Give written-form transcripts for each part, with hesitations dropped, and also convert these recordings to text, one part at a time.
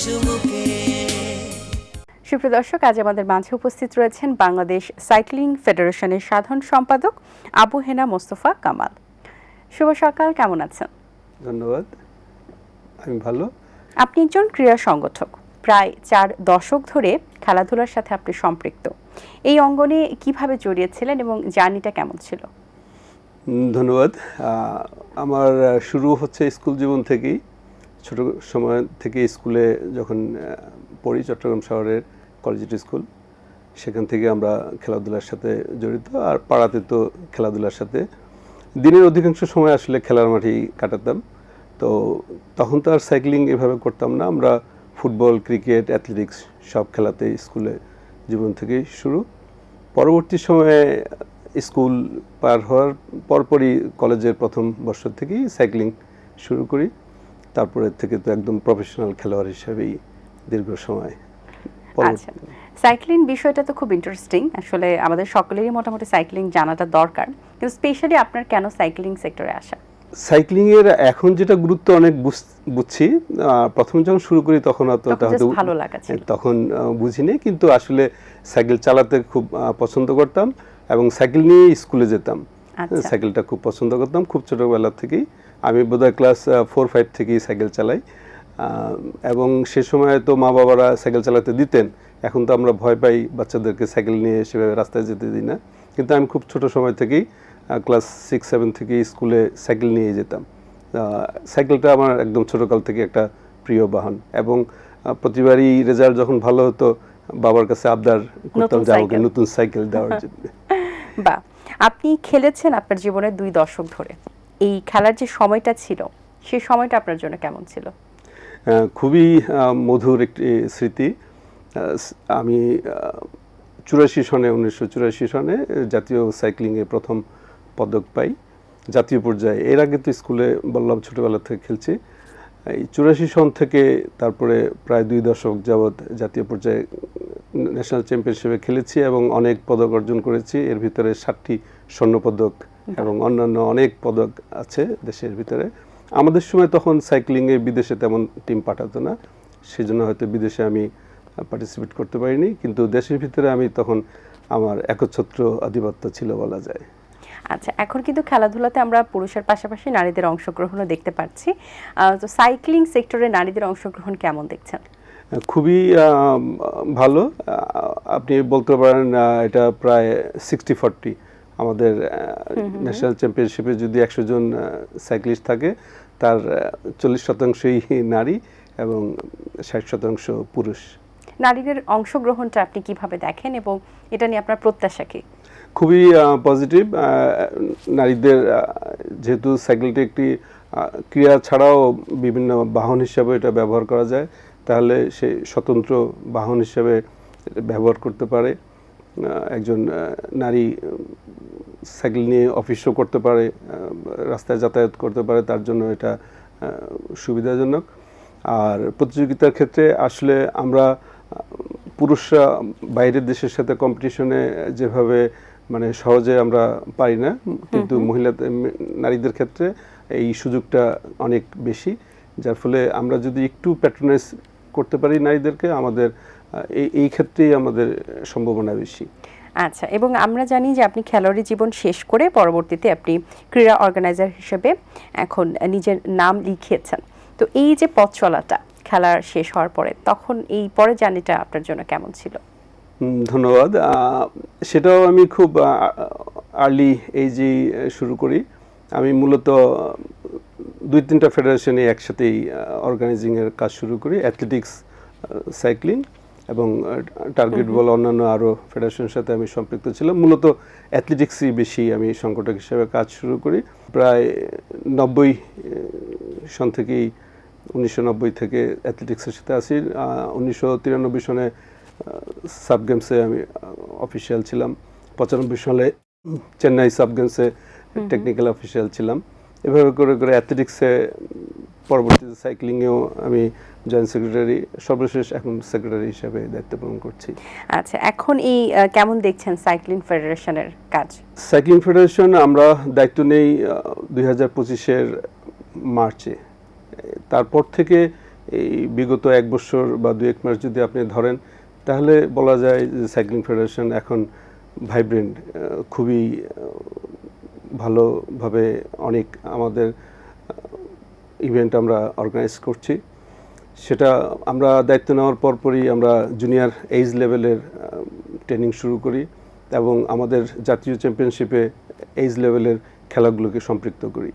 সুমুখে। সুপ্রিয় দর্শক, আজ আমাদের মাঝে উপস্থিত রয়েছেন বাংলাদেশ সাইক্লিং ফেডারেশনের সাধারণ সম্পাদক আবু হেনা মোস্তফা কামাল। শুভ সকাল, কেমন আছেন? ধন্যবাদ, আমি ভালো। আপনি একজন ক্রীড়া সংগঠক, প্রায় 4 দশক ধরে খেলাধুলার সাথে আপনি সম্পৃক্ত। এই অঙ্গনে কিভাবে জড়িয়েছিলেন এবং জার্নিটা কেমন ছিল? ধন্যবাদ। আমার শুরু হচ্ছে স্কুল জীবন থেকেই। ছোট সময় থেকে স্কুলে যখন পড়ি, চট্টগ্রাম শহরের কলেজিয়েট স্কুল, সেখান থেকে আমরা খেলাধুলার সাথে জড়িত। আর পাড়াতে তো খেলাধুলার সাথে দিনের অধিকাংশ সময় আসলে খেলার মাঠেই কাটাতাম। তো তখন তো আর সাইক্লিং এভাবে করতাম না, আমরা ফুটবল, ক্রিকেট, অ্যাথলেটিক্স সব খেলাতেই স্কুলে জীবন থেকেই শুরু। পরবর্তী সময়ে স্কুল পার হওয়ার পরপরই কলেজের প্রথম বর্ষ থেকেই সাইক্লিং শুরু করি। তারপরে থেকে তো একদম প্রফেশনাল খেলোয়াড় হিসেবেই দীর্ঘ সময়। আচ্ছা, সাইক্লিং বিষয়টা তো খুব ইন্টারেস্টিং। আসলে আমাদের সকলেরই মোটামুটি সাইক্লিং জানাটা দরকার, কিন্তু স্পেশালি আপনার কেন সাইক্লিং সেক্টরে আসা? সাইক্লিংয়ের এখন যেটা গুরুত্ব অনেক বুঝছি। প্রথম যখন শুরু করি তখন ভালো লাগা ছিল, তখন বুঝিনি, কিন্তু আসলে সাইকেল চালাতে খুব পছন্দ করতাম এবং সাইকেল নিয়ে স্কুলে যেতাম। সাইকেলটা খুব পছন্দ করতাম খুব ছোটোবেলা থেকেই। আমি বোধহয় ক্লাস 4-5 থেকেই সাইকেল চালাই, এবং সে সময় তো মা বাবারা সাইকেল চালাতে দিতেন। এখন তো আমরা ভয় পাই বাচ্চাদেরকে সাইকেল নিয়ে সেভাবে রাস্তায় যেতে দিই না, কিন্তু আমি খুব ছোট সময় থেকেই ক্লাস 6-7 থেকে স্কুলে সাইকেল নিয়ে যেতাম। সাইকেলটা আমার একদম ছোটোকাল থেকে একটা প্রিয় বাহন, এবং প্রতিবারই রেজাল্ট যখন ভালো হতো বাবার কাছে আবদার করতাম যে আমাকে নতুন সাইকেল দেওয়ার জন্য। বা আপনি খেলেছেন আপনার জীবনের 2 দশক ধরে। এই খেলার যে সময়টা ছিল, সেই সময়টা আপনার জন্য কেমন ছিল? খুবই মধুর একটি স্মৃতি। আমি 1984 সনে জাতীয় সাইক্লিংয়ে প্রথম পদক পাই জাতীয় পর্যায়ে। এর আগে তো স্কুলে বললাম ছোটোবেলা থেকে খেলছি। এই 84 সন থেকে তারপরে প্রায় 2 দশক যাবৎ জাতীয় পর্যায়ে ন্যাশনাল চ্যাম্পিয়নশিপে খেলেছি এবং অনেক পদক অর্জন করেছি। এর ভিতরে 7টি স্বর্ণপদক এবং অন্যান্য অনেক পদক আছে দেশের ভিতরে। আমাদের সময় তখন সাইক্লিংয়ে বিদেশে তেমন টিম পাঠাতো না, সেজন্য হয়তো বিদেশে আমি পার্টিসিপেট করতে পারিনি, কিন্তু দেশের ভিতরে আমি তখন আমার একচ্ছত্র আধিপত্য ছিল বলা যায়। আচ্ছা, এখন কিন্তু খেলাধুলাতে আমরা পুরুষের পাশাপাশি নারীদের অংশগ্রহণও দেখতে পাচ্ছি। তো সাইক্লিং সেক্টরে নারীদের অংশগ্রহণ কেমন দেখছেন? খুবই ভালো। আপনি বলতে পারেন এটা প্রায় 60-40। আমাদের ন্যাশনাল চ্যাম্পিয়নশিপে যদি 100 জন সাইক্লিস্ট থাকে, তার 40%ই নারী এবং 60% পুরুষ। নারীদের অংশগ্রহণটা আপনি কিভাবে দেখেন এবং এটা নিয়ে আপনার প্রত্যাশা কি? খুবই পজিটিভ। নারীদের যেহেতু সাইকেলটি একটি ক্রীড়া ছাড়াও বিভিন্ন বাহন হিসাবে এটা ব্যবহার করা যায়, তাহলে সে স্বতন্ত্র বাহন হিসাবে ব্যবহার করতে পারে। একজন নারী সাইকেল নিয়ে অফিসও করতে পারে, রাস্তায় যাতায়াত করতে পারে, তার জন্য এটা সুবিধাজনক। আর প্রতিযোগিতার ক্ষেত্রে আসলে আমরা পুরুষরা বাইরের দেশের সাথে কম্পিটিশনে যেভাবে মানে সহজে আমরা পারি না, কিন্তু নারীদের ক্ষেত্রে এই সুযোগটা অনেক বেশি, যার ফলে আমরা যদি একটু প্যাট্রোনাইজ করতে পারি নারীদেরকে, আমাদের এই ক্ষেত্রেই আমাদের সম্ভাবনা বেশি। আচ্ছা, এবং আমরা জানি যে আপনি খেলোয়াড়ি জীবন শেষ করে পরবর্তীতে আপনি ক্রীড়া অর্গানাইজার হিসেবে এখন নিজের নাম লিখিয়েছেন। তো এই যে পথ চলাটা খেলার শেষ হওয়ার পরে, তখন এই পরে জার্নিটা আপনার জন্য কেমন ছিল? ধন্যবাদ। সেটাও আমি খুব আর্লি এইজেই শুরু করি। আমি মূলত 2-3টা ফেডারেশনে একসাথেই অর্গানাইজিংয়ের কাজ শুরু করি। অ্যাথলেটিক্স, সাইক্লিং এবং টার্গেট বল, অন্যান্য আরও ফেডারেশনের সাথে আমি সম্পৃক্ত ছিলাম। মূলত অ্যাথলেটিক্সই বেশি আমি সংগঠক হিসেবে কাজ শুরু করি। প্রায় 90 সন থেকেই 1990 থেকে অ্যাথলেটিক্সের সাথে আসি। 1993 সনে সাব গেমসে আমি অফিসিয়াল ছিলাম। 95 সালে চেন্নাই সাব গেমসে টেকনিক্যাল অফিসিয়াল ছিলাম। এভাবে করে করে অ্যাথলেটিক্সে, পরবর্তীতে সাইক্লিংয়েও আমি জয়েন্ট সেক্রেটারি, সর্বশেষ এখন সেক্রেটারি হিসেবে দায়িত্ব পালন করছি। আচ্ছা, এখন এই কেমন দেখছেন সাইক্লিং ফেডারেশনের কাজ? সাইক্লিং ফেডারেশন আমরা দায়িত্ব নেই 2025-এর মার্চে। তারপর থেকে এই বিগত 1 বছর বা 2-1 মাস যদি আপনি ধরেন, তাহলে বলা যায় যে সাইক্লিং ফেডারেশন এখন ভাইব্রেন্ট, খুবই ভালোভাবে অনেক আমাদের ইভেন্ট আমরা অর্গানাইজ করছি। সেটা আমরা দায়িত্ব নেওয়ার পরপরই আমরা জুনিয়র এইজ লেভেলের ট্রেনিং শুরু করি এবং আমাদের জাতীয় চ্যাম্পিয়নশিপে এইজ লেভেলের খেলাগুলোকে সম্পৃক্ত করি।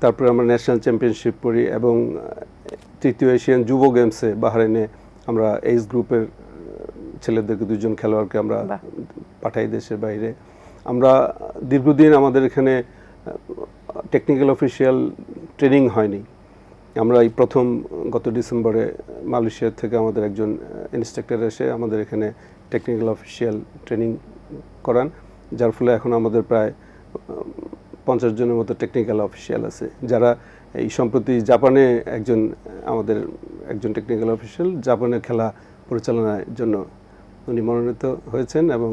তারপরে আমরা ন্যাশনাল চ্যাম্পিয়নশিপ করি এবং তৃতীয় এশিয়ান যুব গেমসে বাহরাইনে আমরা এইজ গ্রুপের ছেলেদেরকে 2 জন খেলোয়াড়কে আমরা পাঠাই দেশের বাইরে। আমরা দীর্ঘদিন আমাদের এখানে টেকনিক্যাল অফিসিয়াল ট্রেনিং হয়নি। আমরা এই প্রথম গত ডিসেম্বরে মালয়েশিয়া থেকে আমাদের একজন ইনস্ট্রাক্টর এসে আমাদের এখানে টেকনিক্যাল অফিসিয়াল ট্রেনিং করান, যার ফলে এখন আমাদের প্রায় 50 জনের মতো টেকনিক্যাল অফিসিয়াল আছে, যারা এই সম্প্রতি জাপানে আমাদের একজন টেকনিক্যাল অফিসিয়াল জাপানের খেলা পরিচালনার জন্য উনি মনোনীত হয়েছেন এবং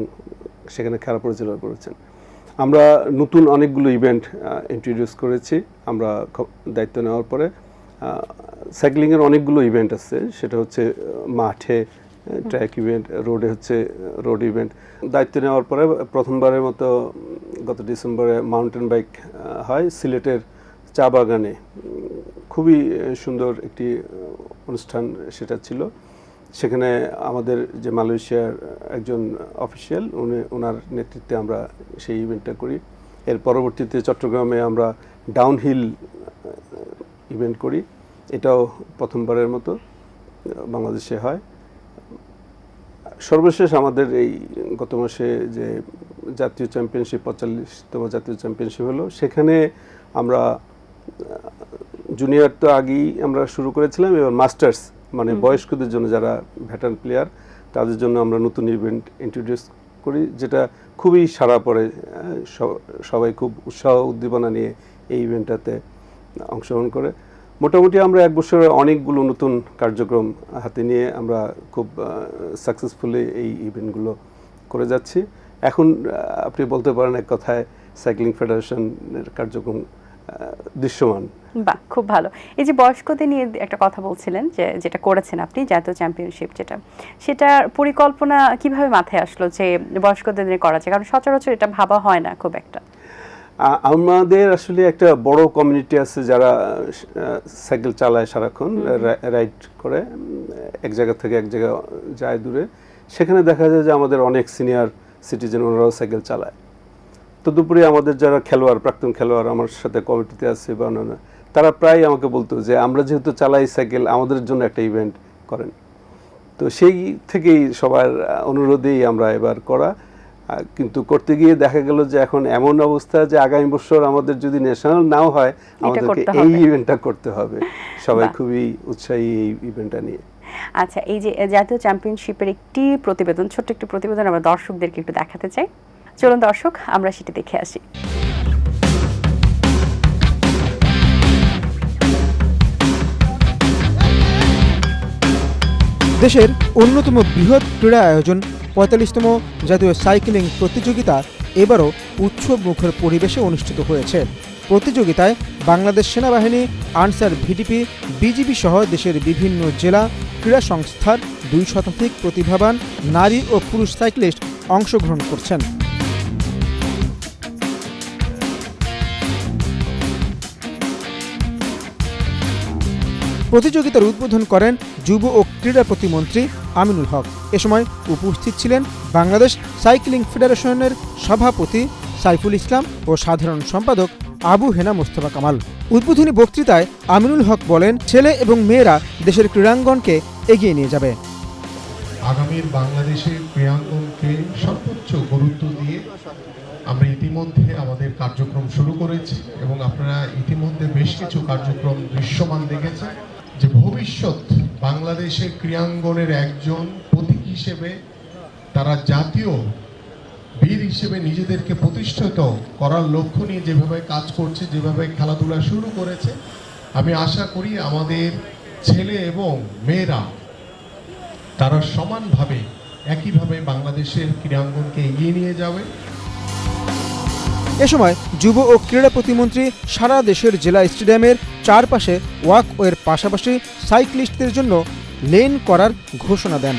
সেখানে খেলা পরিচালনা করেছেন। আমরা নতুন অনেকগুলো ইভেন্ট ইন্ট্রোডিউস করেছি আমরা দায়িত্ব নেওয়ার পরে। সাইক্লিংয়ের অনেকগুলো ইভেন্ট আছে, সেটা হচ্ছে মাঠে ট্র্যাক ইভেন্ট, রোডে হচ্ছে রোড ইভেন্ট। দায়িত্ব নেওয়ার পরে প্রথমবারের মতো গত ডিসেম্বরে মাউন্টেন বাইক হয় সিলেটের চা বাগানে। খুবই সুন্দর একটি অনুষ্ঠান সেটা ছিল। সেখানে আমাদের যে মালয়েশিয়ার একজন অফিসিয়াল ওনার নেতৃত্বে আমরা সেই ইভেন্টটা করি। এর পরবর্তীতে চট্টগ্রামে আমরা ডাউনহিল ইভেন্ট করি, এটাও প্রথমবারের মতো বাংলাদেশে হয়। সর্বশেষ আমাদের এই গত মাসে যে জাতীয় চ্যাম্পিয়নশিপ 45তম জাতীয় চ্যাম্পিয়নশিপ হলো, সেখানে আমরা জুনিয়র তো আগেই আমরা শুরু করেছিলাম, এবার মাস্টার্স মানে বয়স্কদের জন্য যারা ভেটারান প্লেয়ার তাদের জন্য আমরা নতুন ইভেন্ট ইন্ট্রোডিউস করি, যেটা খুবই সাড়া পড়ে। সবাই খুব উৎসাহ উদ্দীপনা নিয়ে এই ইভেন্টটাতে অংশগ্রহণ করে। মোটামুটি আমরা 1 বছরে অনেকগুলো নতুন কার্যক্রম হাতে নিয়ে আমরা খুব সাকসেসফুলি এই ইভেন্টগুলো করে যাচ্ছি। এখন আপনি বলতে পারেন এক কথায় সাইক্লিং ফেডারেশনের কার্যক্রম দৃশ্যমান। বাহ, খুব ভালো। এই যে বয়স্কদের নিয়ে একটা কথা বলছিলেন, যেটা করেছেন আপনি জাতীয় চ্যাম্পিয়নশিপ, সেটার পরিকল্পনা কিভাবে মাথায় আসলো যে বয়স্কদের নিয়ে করা যায়? কারণ সচরাচর এটা ভাবা হয় না খুব একটা। আমাদের আসলে একটা বড় কমিউনিটি আছে যারা সাইকেল চালায় সারাক্ষণ, রাইড করে এক জায়গা থেকে এক জায়গা যায় দূরে। সেখানে দেখা যায় যে আমাদের অনেক সিনিয়র সিটিজেন ওনারাও সাইকেল চালায়। তদুপরি আমাদের যারা খেলোয়াড়, প্রাক্তন খেলোয়াড় আমার সাথে কমিটিতে আছে বা অন্যান্য, তারা প্রায় আমাকে বলতো যে আমরা যেহেতু চালাই সাইকেল, আমাদের জন্য একটা ইভেন্ট করেন। তো সেই থেকেই সবার অনুরোধেই আমরা এবার করা, কিন্তু করতে গিয়ে দেখা গেল যে এখন এমন অবস্থা যে আগামী বছর আমাদের যদি ন্যাশনাল নাও হয়, আমাদেরকে এই ইভেন্টটা করতে হবে। সবাই খুবই উৎসাহী এই ইভেন্টটা নিয়ে। আচ্ছা, এই যে জাতীয় চ্যাম্পিয়নশিপের একটি প্রতিবেদন, ছোট্ট একটি প্রতিবেদন আমরা দর্শকদেরকে একটু দেখাতে চাই। চলুন দর্শক, আমরা সেটি দেখে আসি। দেশের অন্যতম বৃহৎ ক্রীড়া আয়োজন ৪৫তম জাতীয় সাইক্লিং প্রতিযোগিতা এবারও উৎসব মুখর পরিবেশে অনুষ্ঠিত হয়েছে। প্রতিযোগিতায় বাংলাদেশ সেনাবাহিনী, আনসার ভিডিপি, বিজিবি সহ দেশের বিভিন্ন জেলা ক্রীড়া সংস্থার ২ শতাধিক প্রতিভাবান নারী ও পুরুষ সাইক্লিস্ট অংশগ্রহণ করছেন। প্রতিযোগিতার উদ্বোধন করেন যুব ও ক্রীড়া প্রতিমন্ত্রী আমিনুল হক। এ সময় উপস্থিত ছিলেন বাংলাদেশ সাইক্লিং ফেডারেশনের সভাপতি সাইফুল ইসলাম ও সাধারণ সম্পাদক আবু হেনা মোস্তফা কামাল। উদ্বোধনী বক্তৃতায় আমিনুল হক বলেন, ছেলে এবং মেয়েরা দেশের ক্রীড়াঙ্গনকে এগিয়ে নিয়ে যাবে। আগামীর বাংলাদেশের ক্রীড়াঙ্গনকে সর্বোচ্চ গুরুত্ব দিয়ে আমরা ইতিমধ্যে আমাদের কার্যক্রম শুরু করেছি এবং আপনারা ইতিমধ্যে বেশ কিছু কার্যক্রম দৃশ্যমান দেখেছেন যে ভবিষ্যৎ বাংলাদেশের ক্রীড়াঙ্গনের একজন প্রতীক হিসেবে তারা জাতীয় বীর হিসেবে নিজেদেরকে প্রতিষ্ঠিত করার লক্ষ্য নিয়ে যেভাবে কাজ করছে, যেভাবে খেলাধুলা শুরু করেছে, আমি আশা করি আমাদের ছেলে এবং মেয়েরা তারা সমানভাবে একইভাবে বাংলাদেশের ক্রীড়াঙ্গনকে এগিয়ে নিয়ে যাবে। এ সময় যুব ও ক্রীড়া প্রতিমন্ত্রী সারা দেশের জেলা স্টেডিয়ামের চারপাশে ওয়াকওয়ের পাশাপাশি সাইক্লিস্টদের জন্য লেন করার ঘোষণা দেন।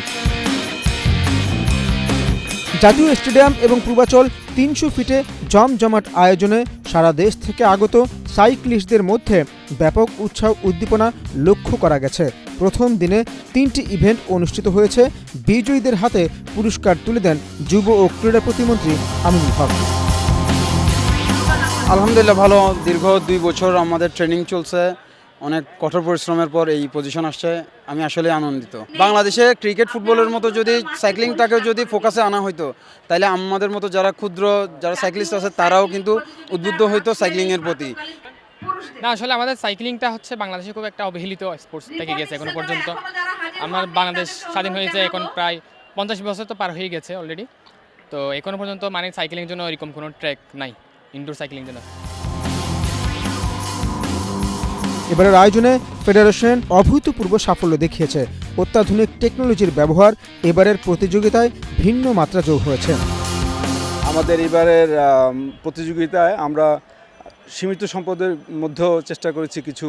জাতীয় স্টেডিয়াম এবং পূর্বাচল 300 ফিটে জমজমাট আয়োজনে সারা দেশ থেকে আগত সাইক্লিস্টদের মধ্যে ব্যাপক উৎসাহ উদ্দীপনা লক্ষ্য করা গেছে। প্রথম দিনে 3টি ইভেন্ট অনুষ্ঠিত হয়েছে। বিজয়ীদের হাতে পুরস্কার তুলে দেন যুব ও ক্রীড়া প্রতিমন্ত্রী আমিনুল হক। আলহামদুলিল্লাহ ভালো, দীর্ঘ 2 বছর আমাদের ট্রেনিং চলছে, অনেক কঠোর পরিশ্রমের পর এই পজিশন আসছে, আমি আসলে আনন্দিত। বাংলাদেশে ক্রিকেট ফুটবলের মতো যদি সাইক্লিংটাকে যদি ফোকাসে আনা হতো, তাহলে আমাদের মতো যারা ক্ষুদ্র যারা সাইক্লিস্ট আছে তারাও কিন্তু উদ্বুদ্ধ হইতো সাইক্লিংয়ের প্রতি। না, আসলে আমাদের সাইক্লিংটা হচ্ছে বাংলাদেশে খুব একটা অবহেলিত স্পোর্টস থেকে গেছে এখনো পর্যন্ত। আমার বাংলাদেশ স্বাধীন হয়েছে এখন প্রায় 50 বছর তো পার হয়ে গেছে অলরেডি। তো এখনো পর্যন্ত মানে সাইক্লিংয়ের জন্য এরকম কোনো ট্র্যাক নাই ইনডোর সাইক্লিং জন্য। এবারের আয়োজনে ফেডারেশন অভূতপূর্ব সাফল্য দেখিয়েছে। অত্যাধুনিক টেকনোলজির ব্যবহার এবারের প্রতিযোগিতায় ভিন্ন মাত্রা যোগ হয়েছে। আমাদের এবারের প্রতিযোগিতায় আমরা সীমিত সম্পদের মধ্যেও চেষ্টা করেছি কিছু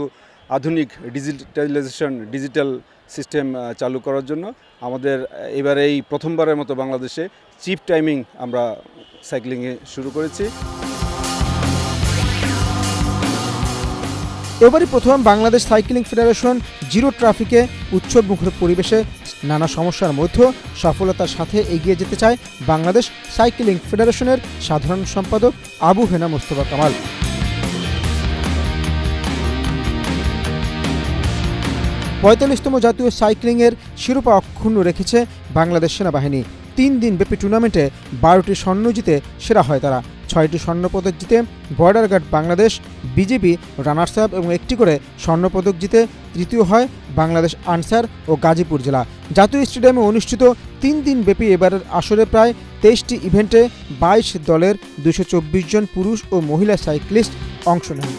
আধুনিক ডিজিটাল সিস্টেম চালু করার জন্য। আমাদের এবারে এই প্রথমবারের মতো বাংলাদেশে চিপ টাইমিং আমরা সাইক্লিংয়ে শুরু করেছি। এবারই প্রথম বাংলাদেশ সাইক্লিং ফেডারেশন জিরো ট্রাফিকে উৎসবমুখর পরিবেশে নানা সমস্যার মধ্যেও সফলতার সাথে এগিয়ে যেতে চায় বাংলাদেশ সাইক্লিং ফেডারেশনের সাধারণ সম্পাদক আবু হেনা মোস্তফা কামাল। 45তম জাতীয় সাইক্লিংয়ের শিরোপা অক্ষুণ্ণ রেখেছে বাংলাদেশ সেনাবাহিনী। 3 দিনব্যাপী টুর্নামেন্টে 12টি স্বর্ণ জিতে সেরা হয় তারা। 6টি স্বর্ণপদক জিতে border guard Bangladesh, BJP runners up এবং 1টি করে স্বর্ণপদক জিতে তৃতীয় হয় বাংলাদেশ আনসার ও গাজীপুর জেলা। জাতীয় স্টেডিয়ামে অনুষ্ঠিত 3 দিনব্যাপী এবারের আসরে প্রায় 23টি ইভেন্টে 22 দলের 224 জন পুরুষ ও মহিলা সাইক্লিস্ট অংশ নেন।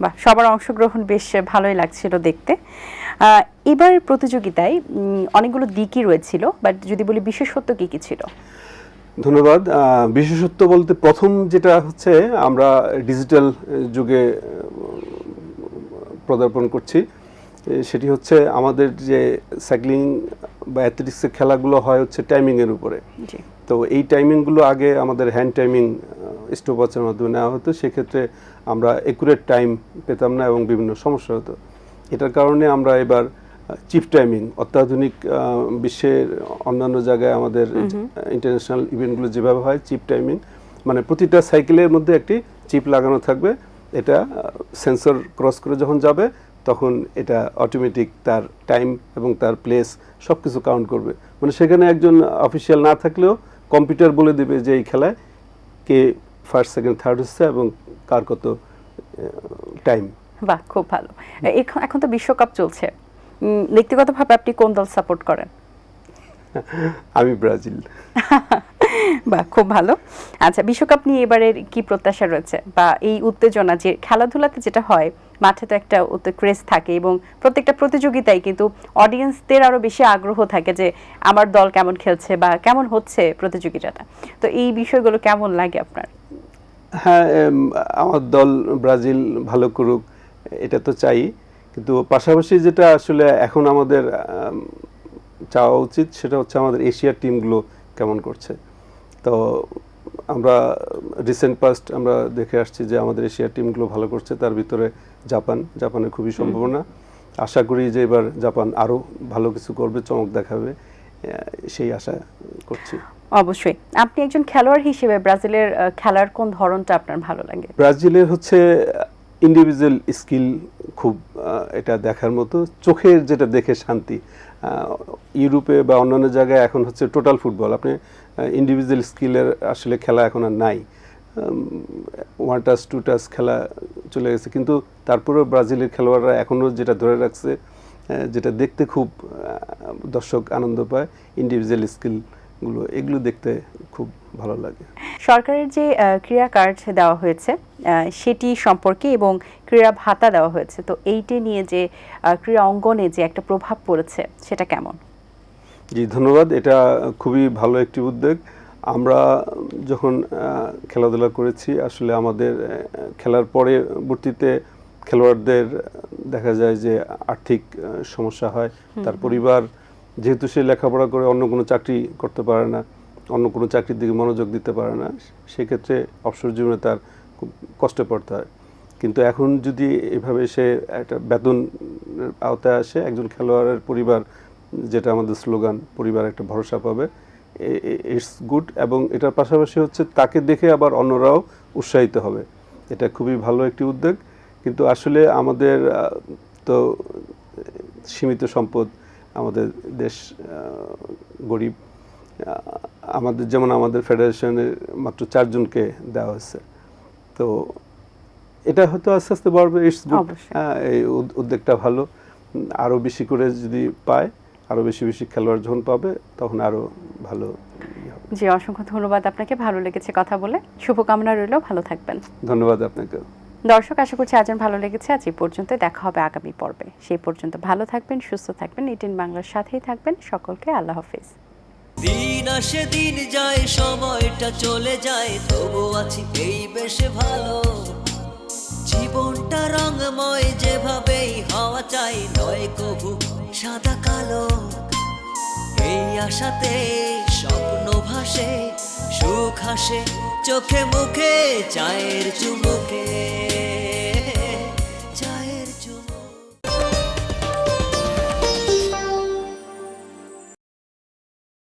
বাহ, সবার অংশগ্রহণ বেশ ভালোই লাগছিল দেখতে। এবার প্রতিযোগিতায় অনেকগুলো দিকই রয়েছিল, বাট যদি বলি বিশেষত্ব কি কি ছিল? ধন্যবাদ। বিশেষত্ব বলতে প্রথম যেটা হচ্ছে আমরা ডিজিটাল যুগে পদার্পণ করছি, সেটি হচ্ছে আমাদের যে সাইক্লিং বা অ্যাথলেটিক্সের খেলাগুলো হয় হচ্ছে টাইমিংয়ের উপরে। তো এই টাইমিংগুলো আগে আমাদের হ্যান্ড টাইমিং স্টপওয়াচের মাধ্যমে নেওয়া হতো, সেক্ষেত্রে আমরা একুরেট টাইম পেতাম না এবং বিভিন্ন সমস্যা হতো। এটার কারণে আমরা এবার চিপ টাইমিং, অত্যাধুনিক বিশ্বের অন্যান্য জায়গায় আমাদের ইন্টারন্যাশনাল ইভেন্টগুলো যেভাবে হয় চিপ টাইমিং, মানে প্রতিটা সাইকেলের মধ্যে একটি চিপ লাগানো থাকবে। এটা সেন্সর ক্রস করে যখন যাবে তখন এটা অটোমেটিক তার টাইম এবং তার প্লেস সব কিছু কাউন্ট করবে। মানে সেখানে একজন অফিসিয়াল না থাকলেও কম্পিউটার বলে দেবে যে এই খেলায় কে ফার্স্ট সেকেন্ড থার্ড হচ্ছে এবং কার কত টাইম। বাহ, খুব ভালো। এখন তো বিশ্বকাপ চলছে, ব্যক্তিগতভাবে আপনি কোন দল সাপোর্ট করেন? আমি ব্রাজিল। বাহ, খুব ভালো। আচ্ছা, বিশ্বকাপ নিয়ে এবারের কি প্রত্যাশা রয়েছে, বা এই উত্তেজনা যে খেলাধুলাতে যেটা হয় মাঠে তো একটা ক্রেজ থাকে এবং প্রত্যেকটা প্রতিযোগিতায় কিন্তু অডিয়েন্সদের আরো বেশি আগ্রহ থাকে যে আমার দল কেমন খেলছে বা কেমন হচ্ছে প্রতিযোগিতাটা, তো এই বিষয়গুলো কেমন লাগে আপনার? হ্যাঁ, আমার দল ব্রাজিল ভালো করুক এটা তো চাই, কিন্তু পাশাপাশি যেটা আসলে এখন আমাদের চাওয়া উচিত সেটা হচ্ছে আমাদের এশিয়ার টিমগুলো কেমন করছে। তো আমরা রিসেন্ট পাস্ট আমরা দেখে আসছি যে আমাদের এশিয়ার টিমগুলো ভালো করছে, তার ভিতরে জাপানের খুবই সম্ভাবনা। আশা করি যে এবার জাপান আরও ভালো কিছু করবে, চমক দেখাবে, সেই আশা করছি। অবশ্যই। আপনি একজন খেলোয়াড় হিসেবে ব্রাজিলের খেলার কোন ধরনটা আপনার ভালো লাগে? ব্রাজিলের হচ্ছে ইন্ডিভিজুয়াল স্কিল খুব, এটা দেখার মতো, চোখের যেটা দেখে শান্তি। ইউরোপে বা অন্যান্য জায়গায় এখন হচ্ছে টোটাল ফুটবল, আপনি ইন্ডিভিজুয়াল স্কিলের আসলে খেলা এখন আর নাই, ওয়ান টাচ টু টাচ খেলা চলে গেছে। কিন্তু তারপরেও ব্রাজিলের খেলোয়াড়রা এখনও যেটা ধরে রাখছে, যেটা দেখতে খুব দর্শক আনন্দ পায়, ইন্ডিভিজুয়াল স্কিলগুলো, এগুলো দেখতে খুব ভালো লাগে। সরকারের যে ক্রীড়া কার্ড দেওয়া হয়েছে সেটি সম্পর্কে এবং ক্রীড়া ভাতা দেওয়া হয়েছে, তো এইটা নিয়ে যে ক্রীড়া অঙ্গনে যে একটা প্রভাব পড়েছে সেটা কেমন? জি ধন্যবাদ। এটা খুবই ভালো একটি উদ্যোগ। আমরা যখন খেলাধুলা করেছি আসলে আমাদের খেলার পরবর্তীতে খেলোয়াড়দের দেখা যায় যে আর্থিক সমস্যা হয়, তার পরিবার যেহেতু সে লেখাপড়া করে অন্য কোনো চাকরি করতে পারে না, অন্য কোনো চাকরির দিকে মনোযোগ দিতে পারে না, সেক্ষেত্রে অবসর জীবনে তার খুব কষ্টে পড়তে হয়। কিন্তু এখন যদি এভাবে সে একটা বেতন আওতায় আসে, একজন খেলোয়াড়ের পরিবার, যেটা আমাদের স্লোগান, পরিবার একটা ভরসা পাবে, ইটস গুড। এবং এটার পাশাপাশি হচ্ছে তাকে দেখে আবার অন্যরাও উৎসাহিত হবে। এটা খুবই ভালো একটি উদ্যোগ। কিন্তু আসলে আমাদের তো সীমিত সম্পদ, আমাদের দেশ গরিব। আমাদের ফেডারেশনের মাত্র 4 জনকে দেওয়া হয়েছে। তো এটা হয়তো আস্তে আস্তে বাড়বে, ইটস গুড। এই উদ্যোগটা ভালো। আরও বেশি করে যদি পায়, আরও বেশি বেশি খেলোয়াড় যখন পাবে, তখন আরও ভালো হবে। জি, অসংখ্য ধন্যবাদ আপনাকে, ভালো লেগেছে কথা বলে। শুভকামনা রইল, ভালো থাকবেন। ধন্যবাদ আপনাকে। দর্শক, আশা করছি আজ ভালো লেগেছে। আজ এই পর্যন্ত, দেখা হবে আগামী পর্বে। সেই পর্যন্ত ভালো থাকবেন, সুস্থ থাকবেন, ইটিন বাংলার সাথেই থাকবেন। সকলকে আল্লাহ হাফেজ। দিন আসে দিন যায়, সময়টা চলে যায়, তবু আছি এই বেশ ভালো। জীবনটা রঙময়, যেভাবেই হওয়া চাই, নয় কভু সাদা কালো। এই আশাতে স্বপ্ন ভাসে, সুখ হাসে চোখে মুখে, চায়ের চুমুক